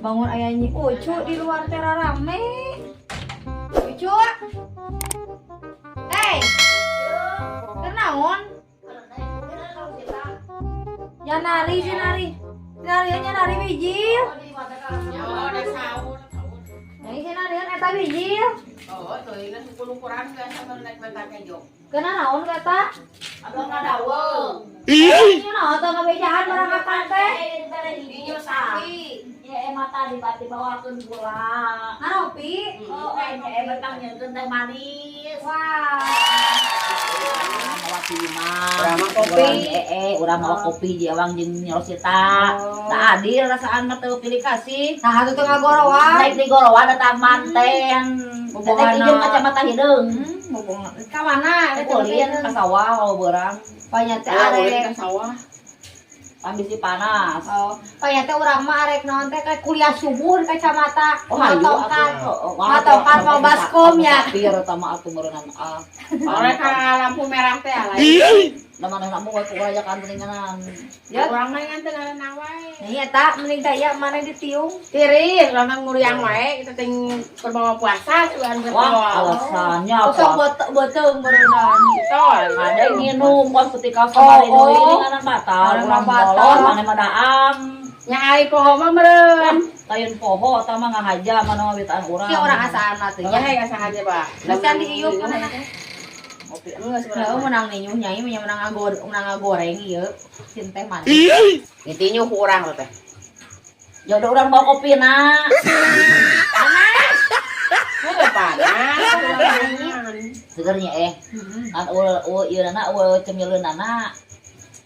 bangun ayahnya Ucu di luar tera rame. Ucu, kenaon? Ya nari sih nari, nariannya nari bijil. Ini sih narian eta bijil. Oh, tuh ini 10 kurang biasa naik bentar kejo. Kena naon kata? Abang ngadawa. Ini naon teu ngabejahan barang kapan teh? Dinya sapi. Ya mata di bati bawakeun gula. Ngaropi? Oh, betang nyeunkeun teh manis. Wah. Mawa timah. Urang mah kopi. Urang mawa kopi di awang jeung Nyosita. Da adil rasaan mah teu pilih kasih. Nah, atuh teu ngagorowan. Naik di gorowan datang manten. Bobogan ieu kacamata hideung. Bobogan. Ka mana? Kulin ka sawah beurang. Banyak teh Arek arek. sawah. Ambisi panas. Oh, banyak teh urang mah arek naon teh kayak kuliah subuh di kacamata. Matongkan. Matongkan mau baskom ya. Biar tama atuh meureunna ah. Oleh ka lampu merah teh alay. Da manehna mah ku ajakan teuninganan. Ya urang mah ngan teu ngaranna wae. Nih eta mending teh mana ditiung. Tiris, lamang nguriang wae kita ting berbawa puasa suan Wah, berbawa. alasannya Sok apa? beteung berenang. Tol. Ada yang minum pas ketika sama ini dengan batal, Urang urang batal. bolong, mana madaang. Nya ari poho mah meureun. Lain poho eta mah ngahaja mana witaan urang. Si urang asaana teh. Ya he asa aja, Pak. Bukan diiup mana teh. Ngopi. Enggak Heeh, sebenarnya. menang ninyuh nyai menang ngagoreng ieu. Sin teh mana? Intinya kurang teh. Ya udah urang bawa kopi na. Heeh, panas. Segernya kan ieu nana cemileunana.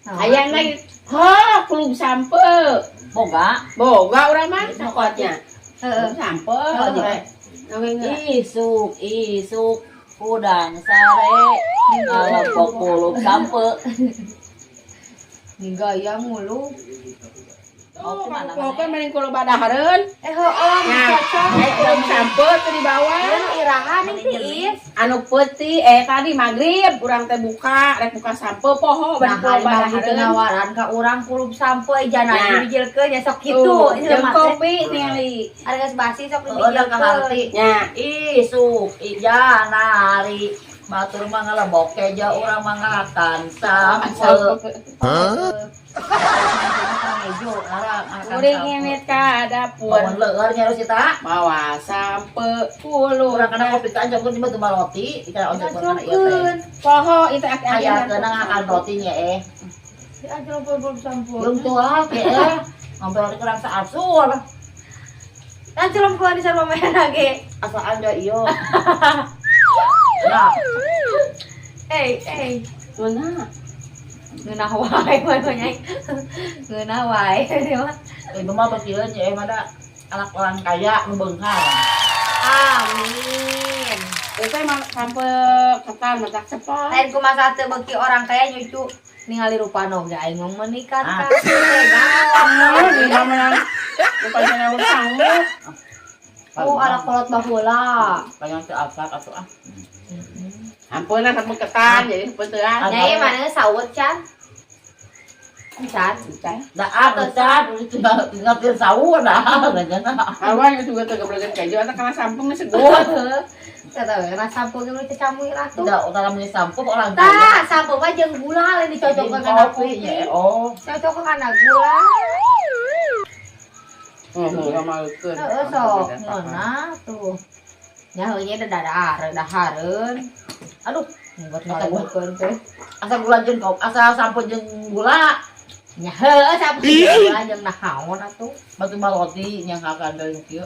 Hayang lagi. Ha, belum sampe. Boga. Boga urang mah pokoknya. Heeh. Belum sampe. Isuk udang sare ngalebok kulub sampe. Nih gaya mulu. Oh, pokoknya mending kalau badahareun. Heeh, Nah, belum sampe teh di bawah. irahan nih tiis. Anu peuti tadi magrib urang teh buka, rek buka sampe poho Nah, bari hari bagi badahareun. nawaran ka urang kulub sampai Nah. jangan dijilkeun nya sok kitu. Tuh, Ieu jeung mah teh. kopi ningali. Harga basi sok Udah kaharti. Nya, Isuk ija nari batur mah ngalebok keja urang mah ngalakan sampe. Hejo arang akan kuring ini ka dapur. Pun leueur nya Rosita. Bawa sampe 10. Urang kana kopi ka anjeun di batu roti, kita ojek kana ieu teh. Poho itu aki Aya keuna ngakan roti nya Si ajal bol sampun. Belum tua ke ngobrol roti kurang saasul. Kan celom keluar di sarua mena ge. Asal anda iyo. Nah, Mana? Ngeunah wae mah nyai. Ngeunah wae. itu mah bakieuan nya mah da anak orang kaya nu beunghar. Amin. Itu emang sampe ketan matak cepat. Lain kumaha teu beuki orang kaya nyucu ningali rupana oge aing mah menikah Ah. ka. Di mana? Bukan sana sanggup. Oh, ala kolot baheula. Pengen teu asak atuh ah. Ampun sampe ketan jadi sepeutean. Nyai mana sawut can? Can. Da atuh itu ngapir sawu dah ganjana. Awan juga teu gebleget keju eta kana sampung geus segut. Kata we rasa sampo ge teh campur atuh. Da utara mun sampo orang Tah, kaya. sampo mah jeung gula lain dicocokkeun kana kopi. nya oh. Cocok kana gula. Ngamalkeun. Heeh sok. Ngeunah tuh. Nya heuh nya dadahareun. Aduh, buat ngabukeun teh. Asa gula jeung kau, asa sampo jeung gula. Nya heuh sampo jeung gula jeung nahaon atuh. Batu roti yang akan dari kieu.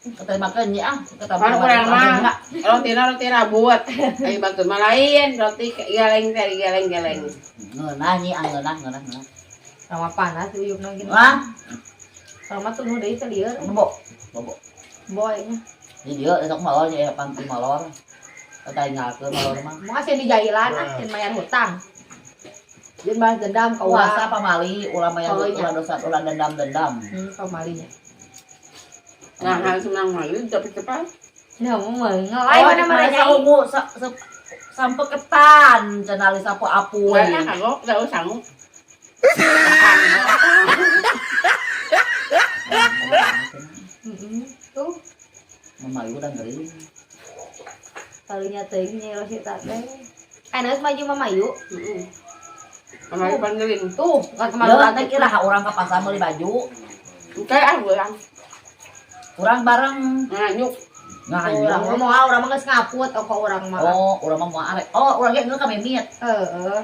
Kita makan ya, kita Kan kurang mah roti rabut. Ai batu mah lain, roti galeng teh galeng-galeng. ngeunah nyi ngeunah. Sama panas uyukna gini. Wah, Sama tunggu deui teh lieur. bobo. Boy nya. Jadi dia esok malor ya panti malor. Kita ingatkeun malor mah. Mau asa di jailan ah, can mayar hutang. Jeung balas dendam ka Puasa urang. pamali ulama yang Oh, iya. ulah dosa ulah dendam. Pamalinya. Nah, harus menang lagi cepat-cepat. Nah, mau ngelai mana mana nyai. ungu sampe ketan cenah ali sapu apu. Mana kagok enggak usah. nya teuing nya si teh. Enak maju mama yuk. Mama panggilin. Tuh, kan Lu kemarin teh kira orang ke pasar beli baju. Kayak orang. Urang bareng Nganyuk. orang mau orang mah geus ngaput kok orang mah. Oh, urang mah mau arek. Oh, urang ge ka mimit. Heeh.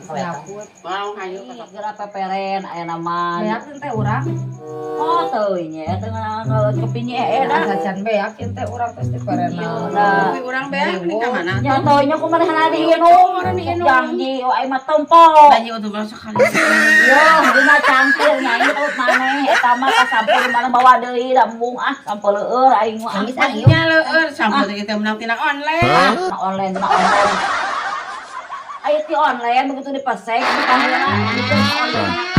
Ngaput. Mau nganyuk. Geura peperen aya nama. Beak teh urang. Oh, teuing nya tengah kepinye dah. Sajan beak teh urang pasti perena. Udah. Orang beak nih ka mana? Nya toynya kumaha di inung. Janji aya mah tempo. Banyak untuk masuk sekali. Yo, dina cangkir nyanyi taut maneh eta mah kasampur mana bawa deui dambung sampeleur aing mah. Anggisnya leueur sampul kita menang tina online. Online. Ayo ti online begitu dipasek dipanggilna gitu online.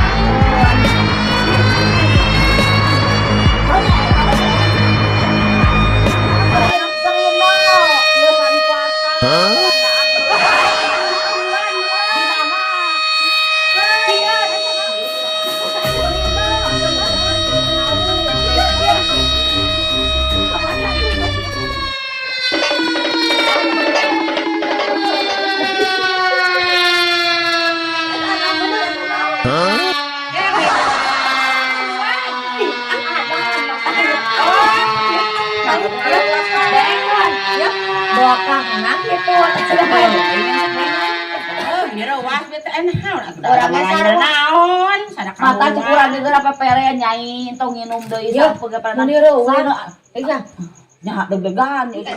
Dokang enak gitu. Mira wah bete enak. Orangnya sarua. naon, sadak Mata cukuran geus apa pere nyai tong nginum deui Ya, sampai pernah. mun direuah. Iya. Nya deg-degan itu.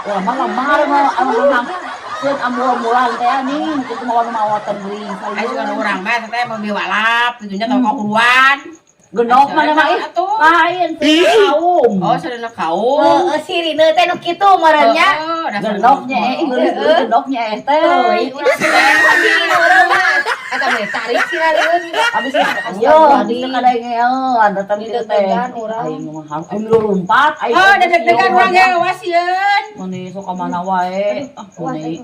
Wah, mah lamar mah anu keun ambulan teh anjing kitu mah mawatan deui. Ayo kan urang mah teh mau biwalap, tujuannya kalau kuruan. Genok mana mah atuh. lain kaum. Oh, sadana kaum. Heeh, sirine teh nu kitu meureunnya. Genoknya genoknya teh. Eta mah cari sirareun. Habis yo kada ngeun datang di teh. Aing mah aing lompat aing. Oh, deg-degan urang ge wasieun. Mani suka mana wae. Mani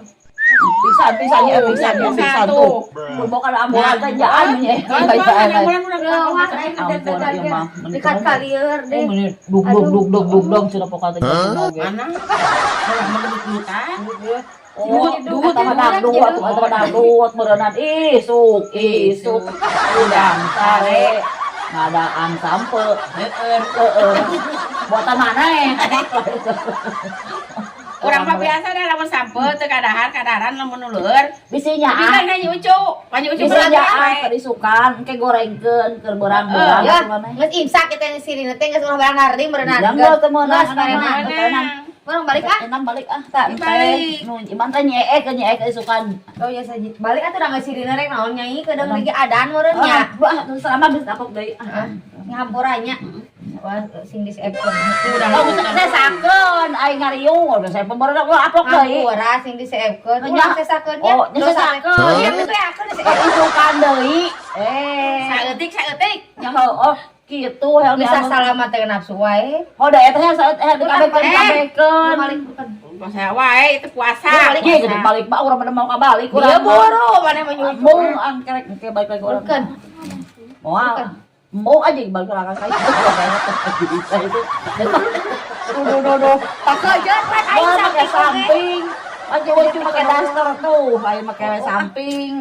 pisan tuh. Mau kada ambulan teh jaan nya. Ampun ieu mah. Dekat kalieur Oh, deh. meni dug cenah poka teh oge. Mana? Urang mah gedut-gedutan. Oh, eta mah dangdut meureunana isuk. Udang sare. Ngadaan sampe. Heeh. Buatan maneh. Urang mah biasa dah lamun sampeu teu kadaharan lamun uleur. Bisinya Tapi kan nyanyi ucu bisa aja kadisukan engke gorengkeun keur beurang-beurang Ya, geus imsak kita yang sirine teh geus ulah barang hardi meureunna. Jangan teu meunang Urang balik ah. enam balik tak teh nu iman teh nyeek isukan. Oh ya saja. Balik atuh urang geus sirine rek naon nyanyi kedeung lagi adan meureun nya. Selama bisa tapok deui. Ngahampuranya. Wah, sing disepkeun. Udah Oh, saya sakeun aing ngariung udah saya pemberenang gua upload deui. Ngahampura sing disepkeun. Nya. Urang teh sakeun nya. Oh, nya sakeun. Ya teh akeun Isukan deui. saeutik. Nya oh kitu yang bisa salamat teh nafsu wae. Oh, da eta saat dikabekeun. Balik Pas saya wae itu puasa. Iya, gitu balik Pak, urang pada mau kabalik urang. Dia boro mana mah nyumpul. Mung angkerek ke balik lagi urang. Bukan. Moal. Mau aja balik lagi kayak bisa itu. Pakai aja kan Mau pakai samping. Aja wajib pakai daster tuh, ayo pakai samping.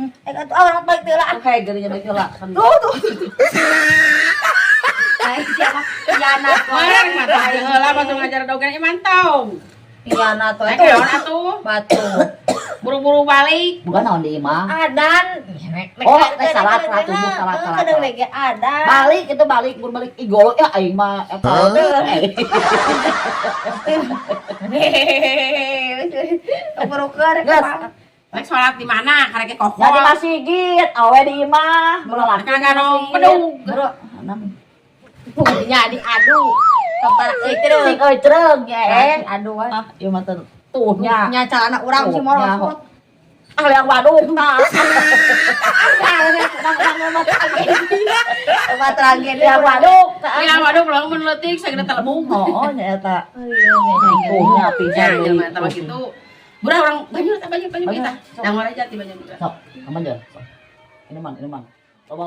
Orang balik teh lah. Oke, gerinya balik lah. Tuh. Ai siapa? Piana Orang mata heula mah tuh ngajar dogan iman tong. Piana tuh Nek naon atuh? batu. Buru-buru balik. Bukan naon di imah. Adan. Oh, salat tubuh salat. Kadang lagi adan. Balik itu balik berbalik igolo ya aing mah eta. Keperuker. Nek salat di mana? Karek kokol. Jadi masih git, awe di imah, melelaki Kagak nong pedung. Bro, di adu. Kapan itu Sing euy treug nya adu Ah, ieu mah teh tuh nya. nya calana urang si morot. Ah yang waduk tah. Apa tragedi Yang waduk. Ya waduh belum mun leutik sagede telebung. Oh, nya eta. Iya. Tuh nya pisan Ya, deui. mah gitu. Burah orang banyak kita. Yang mana jati banyak. Sok, aman ya. Ini man. Coba.